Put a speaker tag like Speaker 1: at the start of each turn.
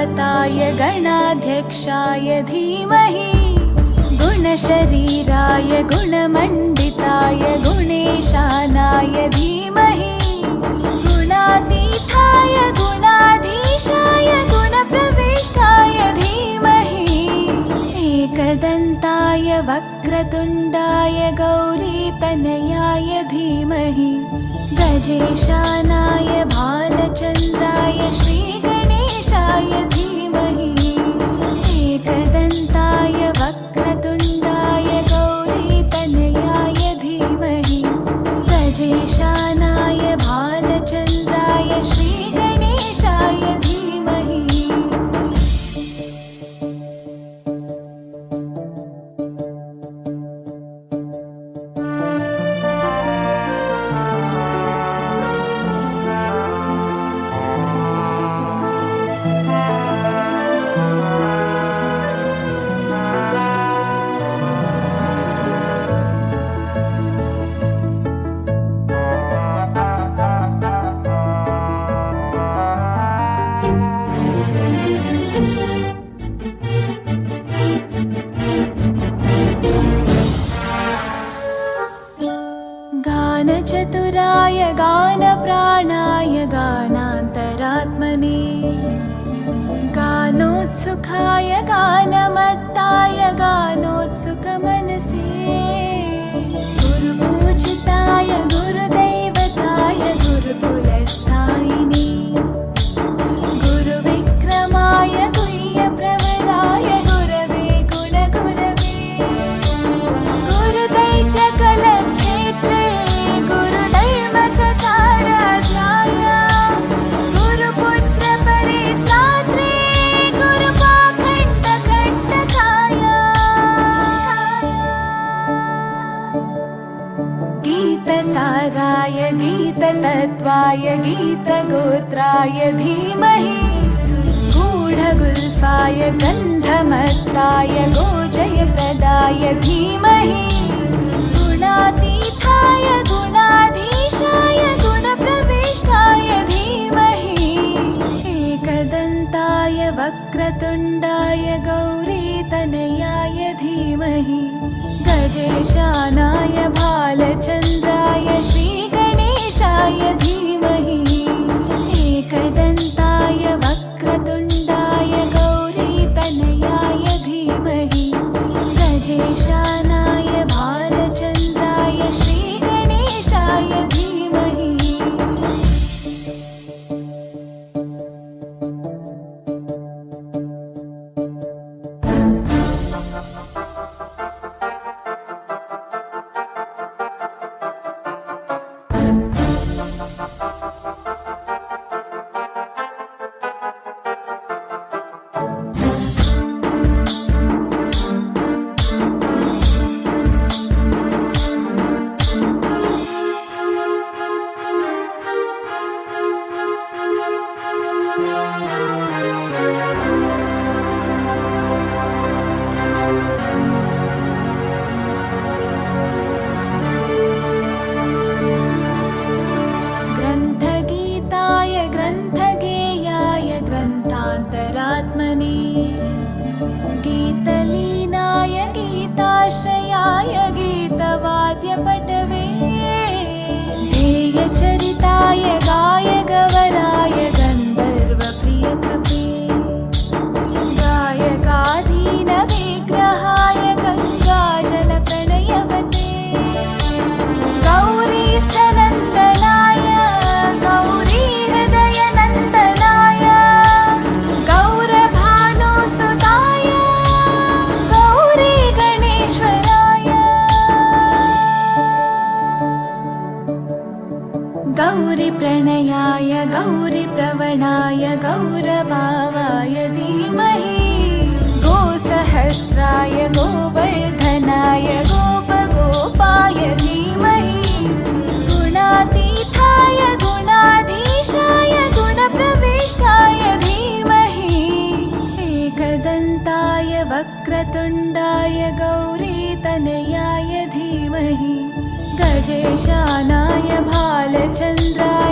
Speaker 1: गणनायकाय गणाध्यक्षाय धीमहि गुणशरीराय गुणमण्डिताय गुणेशानाय धीमहि गुणातीताय गुणाधीशाय गुणप्रविष्टाय धीमहि एकदन्ताय वक्रतुण्डाय गौरीतनयाय धीमहि गजेशानाय भालचन्द्राय श्रीगणेशाय धीमहि एकदन्ताय वक्रतुण्डाय गौरीतनयाय धीमहि गजेशानाय भालचन्द्राय श्रीगणेशाय धीमहि। गानचतुराय गानप्राणाय गानान्तरात्मने गानोत्सुकाय गानमत्ताय गानोत्सुकमनसे गुरुपूजिताय गुरुदैवताय गुरुकुलस्थायिने गुरुविक्रमाय गुह्यप्रवराय गुरवे गुणगुरवे गुरुदैत्यकलक्षेत्रे गुरुधर्मसताराध्याय गुरुपुत्रपरित्रात्रे गुरुपाखण्डखण्डकाय गीतसाराय गीततत्त्वाय गीतगोत्राय धीमहि गूढगुल्फाय गन्धमत्ताय गोजयप्रदाय धीमहि गुणातीताय गुणाधीशाय गुणप्रविष्टाय धीमहि एकदन्ताय वक्रतुण्डाय गौरीतनयाय धीमहि गजेशानाय भालचन्द्राय श्रीगणेशाय धीमहि एकदन्ताय वक्रतुण्डाय गौरीतनयाय धीमहि गजेशानाय भालचन्द्राय श्रीगणेशाय धीमहि। ग्रन्थगीताय ग्रन्थगेयाय ग्रन्थान्तरात्मने गीतलीनाय गीताश्रयाय गीतवाद्यपटवे ध्येयचरिताय गायगवराय गन्धर्वप्रियकृपे गायकाधीनविग्रहाय गङ्गाजलप्रणयवते गौरीस्थनन्दनाय गौरीहृदयनन्दनाय गौरभानुसुताय गौरीगणेश्वराय गौरीप्रणयाय गौरीप्रवणाय गौरभावाय धीमहि गोसहस्राय गोवर्धनाय गोपगोपाय धीमहि गुणातीताय गुणाधीशाय गुणप्रविष्टाय धीमहि एकदन्ताय वक्रतुण्डाय गौरीतनयाय धीमहि गजेशानाय भालचन्द्राय